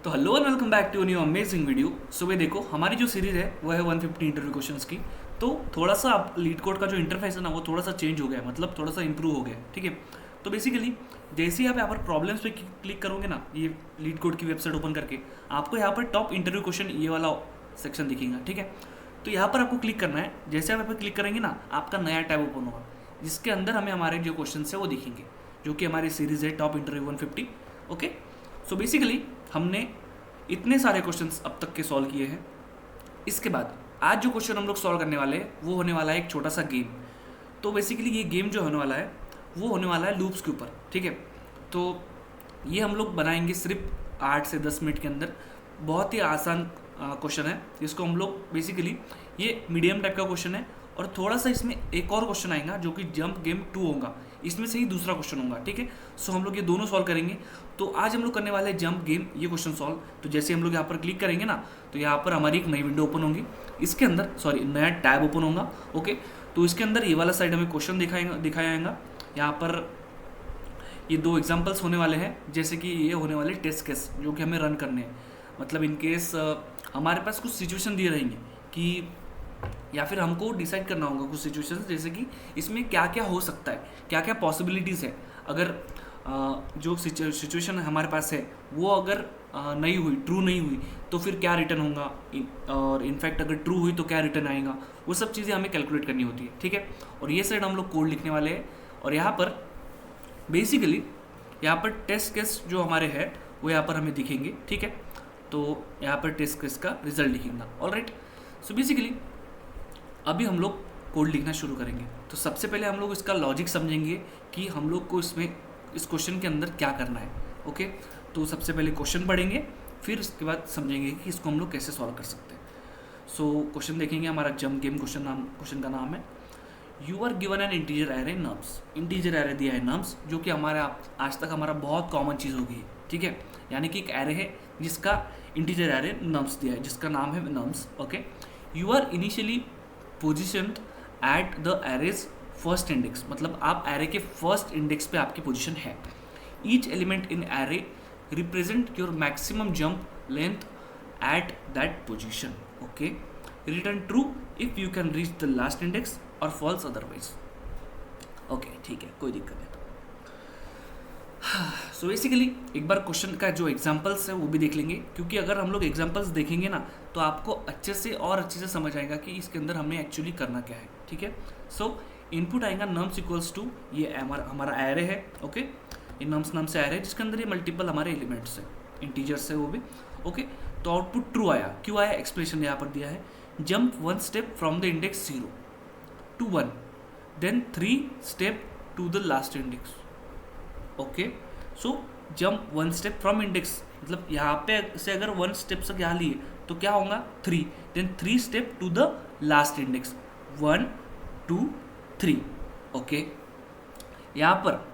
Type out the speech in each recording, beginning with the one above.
तो hello and welcome back to new amazing video. सुबह देखो हमारी जो सीरीज़ है वो है 150 इंटरव्यू क्वेश्चंस की। तो थोड़ा सा आप लीड कोड का जो इंटरफेस है ना वो थोड़ा सा चेंज हो गया है, मतलब थोड़ा सा इंप्रूव हो गया है। ठीक है, तो बेसिकली जैसे ही आप यहाँ पर प्रॉब्लम्स पे क्लिक करोगे ना, ये लीड कोड की वेबसाइट ओपन करके आपको यहाँ पर टॉप इंटरव्यू क्वेश्चन ये वाला सेक्शन दिखेगा। ठीक है, तो यहाँ पर आपको क्लिक करना है। जैसे आप यहाँ पर क्लिक करेंगे ना, आपका नया टैब ओपन होगा जिसके अंदर हमें हमारे जो क्वेश्चन है वो दिखेंगे, जो कि हमारी सीरीज़ है top interview 150। Okay, so basically हमने इतने सारे क्वेश्चंस अब तक के सॉल्व किए हैं। इसके बाद आज जो क्वेश्चन हम लोग सॉल्व करने वाले हैं वो होने वाला है एक छोटा सा गेम। तो बेसिकली ये गेम जो होने वाला है वो होने वाला है लूप्स के ऊपर। ठीक है, तो ये हम लोग बनाएंगे सिर्फ 8 से 10 मिनट के अंदर। बहुत ही आसान क्वेश्चन है, जिसको हम लोग बेसिकली ये मीडियम टाइप का क्वेश्चन है। और थोड़ा सा इसमें एक और क्वेश्चन आएगा जो कि जंप गेम 2 होगा, इसमें से ही दूसरा क्वेश्चन होगा। ठीक है, सो हम लोग ये दोनों सॉल्व करेंगे। तो आज हम लोग करने वाले हैं जंप गेम ये क्वेश्चन सॉल्व। तो जैसे हम लोग यहाँ पर क्लिक करेंगे ना, तो यहाँ पर हमारी एक नई विंडो ओपन होगी। इसके अंदर नया टैब ओपन होगा। ओके, तो इसके अंदर ये वाला साइड हमें क्वेश्चन दिखाया जाएगा। यहाँ पर ये 2 एग्जाम्पल्स होने वाले हैं, जैसे कि ये होने वाले टेस्ट केस जो कि हमें रन करने हैं। मतलब इन केस हमारे पास कुछ सिचुएशन दिए रहेंगे कि, या फिर हमको डिसाइड करना होगा कुछ सिचुएशंस, जैसे कि इसमें क्या क्या हो सकता है, क्या क्या पॉसिबिलिटीज़ है। अगर जो सिचुएशन हमारे पास है वो अगर नहीं हुई, ट्रू नहीं हुई, तो फिर क्या रिटर्न होगा, और इनफैक्ट अगर ट्रू हुई तो क्या रिटर्न आएगा, वो सब चीज़ें हमें कैलकुलेट करनी होती है। ठीक है, और ये साइड हम लोग कोड लिखने वाले हैं। और यहाँ पर बेसिकली यहाँ पर टेस्ट केस जो हमारे है वो यहाँ पर हमें दिखेंगे। ठीक है, तो यहाँ पर टेस्ट केस का रिजल्ट दिखेगा। ऑलराइट, सो बेसिकली अभी हम लोग कोड लिखना शुरू करेंगे। तो सबसे पहले हम लोग इसका लॉजिक समझेंगे कि हम लोग को इसमें इस क्वेश्चन के अंदर क्या करना है। ओके, तो सबसे पहले क्वेश्चन पढ़ेंगे, फिर उसके बाद समझेंगे कि इसको हम लोग कैसे सॉल्व कर सकते हैं। सो क्वेश्चन देखेंगे, हमारा जंप गेम क्वेश्चन का नाम है you are given an integer array nums. Integer array दिया है नम्स, जो कि हमारा आज तक हमारा बहुत कॉमन चीज़ हो गई है। ठीक है, यानी कि एक एरे है जिसका इंटीजर एरे नम्स दिया है, जिसका नाम है nums. Okay, you are initially positioned at the array's first index, मतलब आप एरे के फर्स्ट इंडेक्स पे आपकी पोजीशन है। Each element in array represent your maximum jump length at that position. Okay, return true if you can reach the last index और false otherwise. Okay, ठीक है, कोई दिक्कत नहीं। सो बेसिकली एक बार क्वेश्चन का जो एग्जांपल्स है वो भी देख लेंगे, क्योंकि अगर हम लोग एग्जांपल्स देखेंगे ना तो आपको अच्छे से समझ आएगा कि इसके अंदर हमें एक्चुअली करना क्या है। ठीक है, सो इनपुट आएगा नम्स इक्वल्स टू, ये हमारा एरे है। ओके, ये नम्स से एरे है जिसके अंदर ये मल्टीपल हमारे एलिमेंट्स है, इंटीजर्स है वो भी। ओके, तो आउटपुट ट्रू आया। क्यों आया, एक्सप्लेनेशन यहाँ पर दिया है। Jump 1 step from the index 0 to 1, then 3 step to the last index. Okay, so jump 1 step from index, मतलब यहाँ पे से अगर 1 स्टेप से यहाँ लिए तो क्या होगा 3, then 3 step to the last index 1 2 3। Okay, यहाँ पर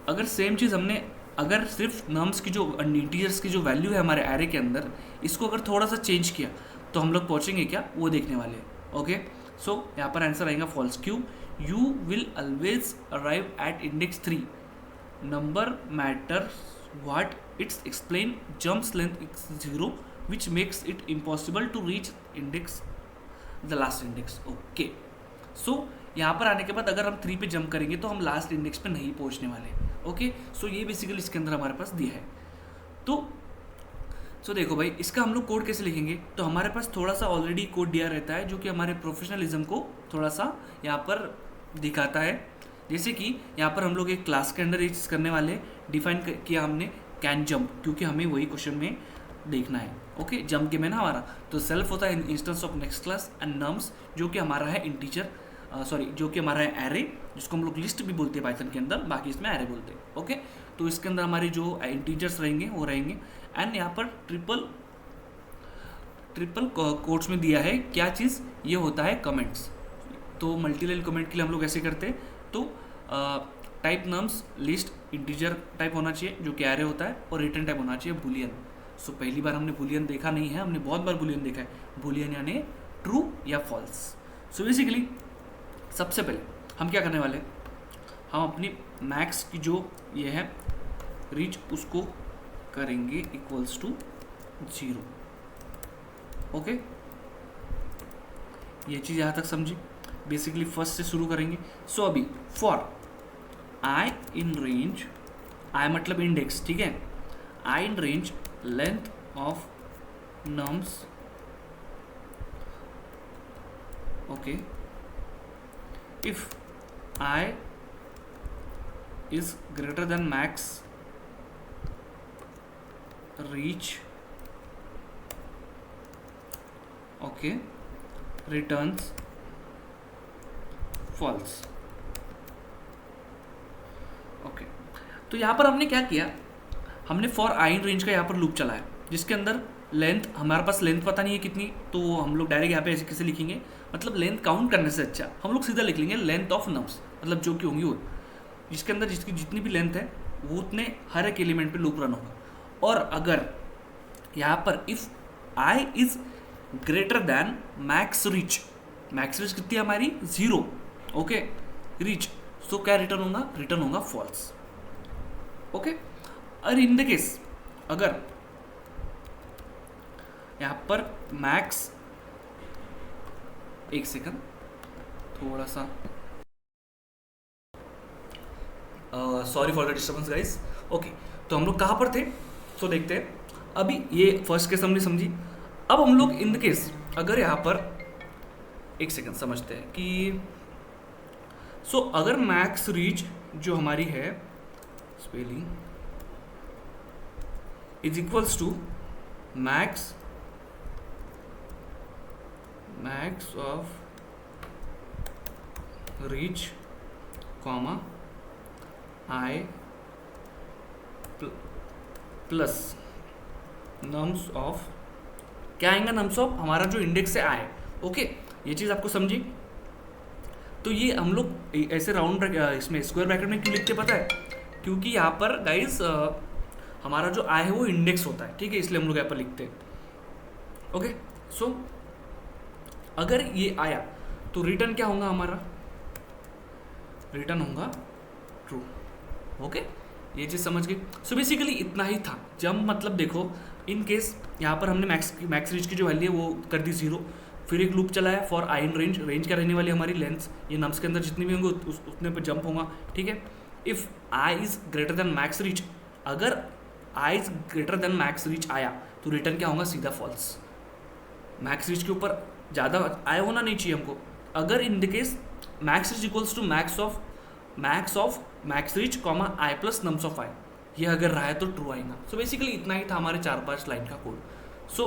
अगर सेम चीज़ हमने अगर सिर्फ नम्स की जो इंटीजर्स की जो वैल्यू है हमारे एरे के अंदर, इसको अगर थोड़ा सा चेंज किया तो हम लोग पहुँचेंगे क्या, वो देखने वाले हैं। ओके, सो यहाँ पर आंसर आएगा फॉल्स। क्यों, you will always arrive at index 3, number matter what its explain jumps length 0 which makes it impossible to reach index the last index. Okay, so यहाँ पर आने के बाद अगर हम 3 पे जंप करेंगे तो हम लास्ट इंडेक्स पे नहीं पहुँचने वाले। ओके, सो ये बेसिकली इसके अंदर हमारे पास दिया है। तो सो देखो भाई, इसका हम लोग कोड कैसे लिखेंगे, तो हमारे पास थोड़ा सा ऑलरेडी कोड दिया रहता है जो कि हमारे प्रोफेशनलिज्म को थोड़ा सा यहाँ पर दिखाता है। जैसे कि यहाँ पर हम लोग एक क्लास के अंदर ये चीज़ करने वाले, डिफाइन किया हमने कैन जंप, क्योंकि हमें वही क्वेश्चन में देखना है। ओके, जंप गेम है ना हमारा, तो सेल्फ होता है instance of next class and nums जो कि हमारा है इंटीजर, जो कि हमारा है एरे, जिसको हम लोग लिस्ट भी बोलते हैं पाइथन के अंदर, बाकी इसमें एरे बोलते हैं। ओके, तो इसके अंदर हमारे जो इंटीजर्स रहेंगे वो रहेंगे। एंड यहाँ पर ट्रिपल कोट्स में दिया है क्या चीज़, ये होता है कमेंट्स। तो मल्टीलाइन कमेंट के लिए हम लोग ऐसे करते हैं, तो type nums list integer type होना चाहिए जो कि एरे होता है, और रिटर्न टाइप होना चाहिए बूलियन। सो पहली बार हमने बूलियन देखा नहीं है, हमने बहुत बार बूलियन देखा है। बूलियन यानी ट्रू या फॉल्स। सो बेसिकली सबसे पहले हम क्या करने वाले हैं, हम अपनी मैक्स की जो ये है रीच उसको करेंगे इक्वल्स टू 0। ओके, ये चीज़ यहाँ तक समझी। बेसिकली फर्स्ट से शुरू करेंगे। सो अभी फॉर आई इन रेंज, आई मतलब इंडेक्स, ठीक है, i in range length of nums, okay, if i is greater than max reach, okay, returns false। Okay, तो यहाँ पर हमने क्या किया, हमने फॉर आई इन रेंज का यहाँ पर लूप चलाया, जिसके अंदर लेंथ, हमारे पास लेंथ पता नहीं है कितनी, तो हम लोग डायरेक्ट यहाँ पे ऐसे कैसे लिखेंगे, मतलब लेंथ काउंट करने से अच्छा हम लोग सीधा लिख लेंगे लेंथ ऑफ नम्स, मतलब जो कि होंगी वो, जिसके अंदर जिसकी जितनी भी लेंथ है वो उतने हर एक एलिमेंट पे लूप रन होगा। और अगर यहाँ पर if I is greater than max reach, max reach कितनी है हमारी 0, ओके, रीच, सो क्या रिटर्न होगा, रिटर्न होगा फॉल्स। ओके, और इन द केस अगर यहाँ पर मैक्स, एक सेकंड थोड़ा सा, sorry for the disturbance guys. Okay, तो हम लोग कहाँ पर थे, तो देखते हैं। अभी ये फर्स्ट केस हमने समझी। अब हम लोग इन द केस अगर यहाँ पर एक सेकंड समझते हैं कि सो अगर मैक्स रीच जो हमारी है spelling is equals to max of reach comma i plus nums of, क्या आएगा, नम्स ऑफ हमारा जो इंडेक्स है आई। ओके, ये चीज़ आपको समझी। तो ये हम लोग ऐसे राउंड इसमें स्क्वायर ब्रैकेट में क्यों लिखते पता है, क्योंकि यहाँ पर गाइस हमारा जो आई है वो इंडेक्स होता है, ठीक है, इसलिए हम लोग यहाँ पर लिखते हैं। ओके, सो अगर ये आया तो रिटर्न क्या होगा हमारा, रिटर्न होगा ट्रू। ओके, ये चीज़ समझ गई। सो बेसिकली इतना ही था। जब मतलब देखो इन केस यहाँ पर हमने मैक्स रीच की जो वैल्यू है वो कर दी 0, फिर एक लूप चलाया for I in range, range क्या रहने वाली हमारी लेंथ, ये नम्स के अंदर जितनी भी होंगे उतने पर जंप होगा, ठीक है। If i is greater than max reach, अगर i is greater than max reach आया तो रिटर्न क्या होगा, सीधा फॉल्स। मैक्स रीच के ऊपर ज़्यादा आया होना नहीं चाहिए हमको। अगर in the case max reach equals to max of max reach comma i plus nums of i, ये अगर रहा है तो ट्रू आएगा। सो बेसिकली इतना ही था हमारे 4-5 लाइन का कोड। सो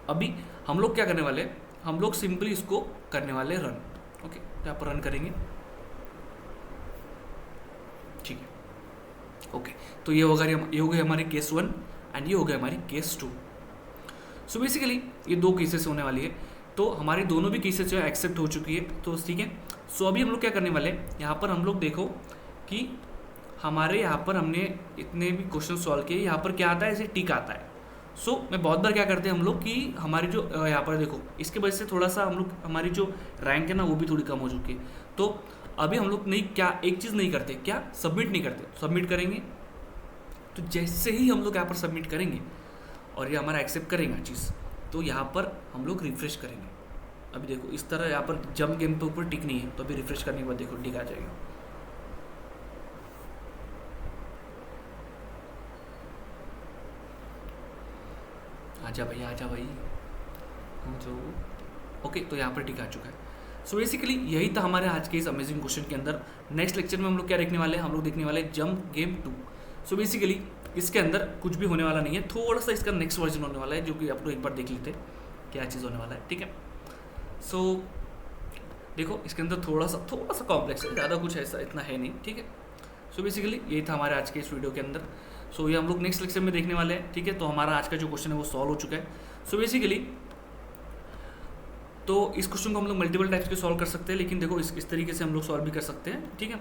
अभी हम लोग क्या करने वाले, हम लोग सिंपली इसको करने वाले रन। ओके, तो यहाँ पर रन करेंगे, ठीक है। ओके, तो ये हो गई हमारी केस 1 एंड ये हो गई हमारी केस 2। सो बेसिकली ये 2 केसेस होने वाली है, तो हमारी दोनों भी केसेस जो है एक्सेप्ट हो चुकी है, तो ठीक है। सो अभी हम लोग क्या करने वाले हैं, यहाँ पर हम लोग देखो कि हमारे यहाँ पर हमने इतने भी क्वेश्चन सॉल्व किए, यहाँ पर क्या आता है, ऐसे टिक आता है। सो मैं बहुत बार क्या करते हैं हम लोग कि हमारी जो यहाँ पर देखो इसके वजह से थोड़ा सा हम लोग हमारी जो रैंक है ना वो भी थोड़ी कम हो चुकी है। तो अभी हम लोग नहीं, क्या एक चीज़ नहीं करते, क्या सबमिट नहीं करते, सबमिट करेंगे। तो जैसे ही हम लोग यहाँ पर सबमिट करेंगे और ये हमारा एक्सेप्ट करेगा चीज़, तो यहाँ पर हम लोग रिफ्रेश करेंगे। अभी देखो इस तरह यहाँ पर जंप गेम के ऊपर टिक नहीं है, तो अभी रिफ्रेश करने के बाद देखो टिक आ जाएगा। आजा भाई जो ओके, तो यहाँ पर टिक आ चुका है। सो बेसिकली यही था हमारे आज के इस अमेजिंग क्वेश्चन के अंदर। नेक्स्ट लेक्चर में हम लोग क्या देखने वाले हैं, हम लोग देखने वाले हैं जंप गेम 2। सो बेसिकली इसके अंदर कुछ भी होने वाला नहीं है, थोड़ा सा इसका नेक्स्ट वर्जन होने वाला है, जो कि आप लोग एक बार देख लेते क्या चीज़ होने वाला है, ठीक है। सो देखो इसके अंदर थोड़ा सा कॉम्प्लेक्स है, ज़्यादा कुछ ऐसा इतना है नहीं, ठीक है। सो बेसिकली यही था हमारे आज के इस वीडियो के अंदर। सो ये हम लोग नेक्स्ट लेक्चर में देखने वाले हैं, ठीक है। तो हमारा आज का जो क्वेश्चन है वो सॉल्व हो चुका है। सो बेसिकली तो इस क्वेश्चन को हम लोग मल्टीपल टाइप्स के सॉल्व कर सकते हैं, लेकिन देखो इस तरीके से हम लोग सॉल्व भी कर सकते हैं, ठीक है।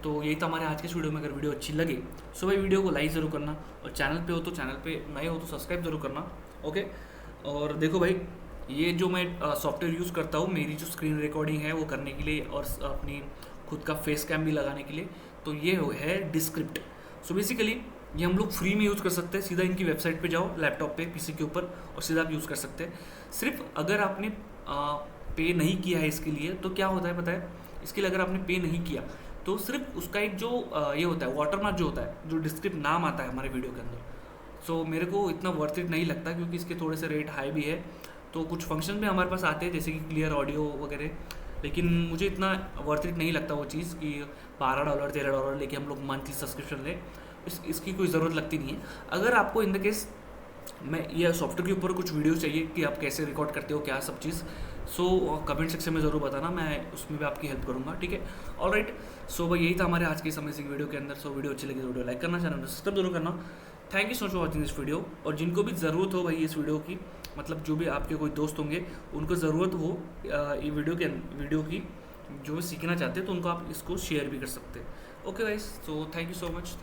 तो यही था हमारे आज के इस वीडियो में। अगर वीडियो अच्छी लगे सो भाई वीडियो को लाइक ज़रूर करना, और चैनल पे हो तो चैनल पे नए हो तो सब्सक्राइब जरूर करना, ओके। और देखो भाई ये जो मैं सॉफ्टवेयर यूज़ करता हूँ मेरी जो स्क्रीन रिकॉर्डिंग है वो करने के लिए और अपनी खुद का फेस कैम भी लगाने के लिए, तो ये है डिस्क्रिप्ट। सो बेसिकली ये हम लोग फ्री में यूज़ कर सकते हैं। सीधा इनकी वेबसाइट पे जाओ लैपटॉप पे, पीसी के ऊपर, और सीधा आप यूज़ कर सकते हैं। सिर्फ अगर आपने पे नहीं किया है इसके लिए तो क्या होता है पता है, इसके लिए अगर आपने पे नहीं किया तो सिर्फ उसका एक जो ये होता है वाटरमार्क जो होता है, जो डिस्क्रिप्ट नाम आता है हमारे वीडियो के अंदर, सो मेरे को इतना वर्थ इट नहीं लगता क्योंकि इसके थोड़े से रेट हाई भी है। तो कुछ फंक्शन भी हमारे पास आते हैं जैसे कि क्लियर ऑडियो वगैरह, लेकिन मुझे इतना वर्थ इट नहीं लगता वो चीज़ कि $12 $13 लेके हम लोग मंथली सब्सक्रिप्शन लें। इसकी कोई ज़रूरत लगती नहीं है। अगर आपको इन द केस मैं ये सॉफ्टवेयर के ऊपर कुछ वीडियो चाहिए कि आप कैसे रिकॉर्ड करते हो क्या सब चीज़, सो कमेंट सेक्शन में ज़रूर बताना, मैं उसमें भी आपकी हेल्प करूँगा, ठीक है। ऑलराइट, सो भाई यही था हमारे आज की समय से वीडियो के अंदर। सो वीडियो अच्छी लगी तो वीडियो लाइक करना, चैनल सब्सक्राइब जरूर करना। Thank you so much for watching this video. और जिनको भी ज़रूरत हो भाई इस वीडियो की, मतलब जो भी आपके कोई दोस्त होंगे उनको ज़रूरत हो ये वीडियो की, जो भी सीखना चाहते हैं, तो उनको आप इसको शेयर भी कर सकते हैं। Okay guys, so thank you so much.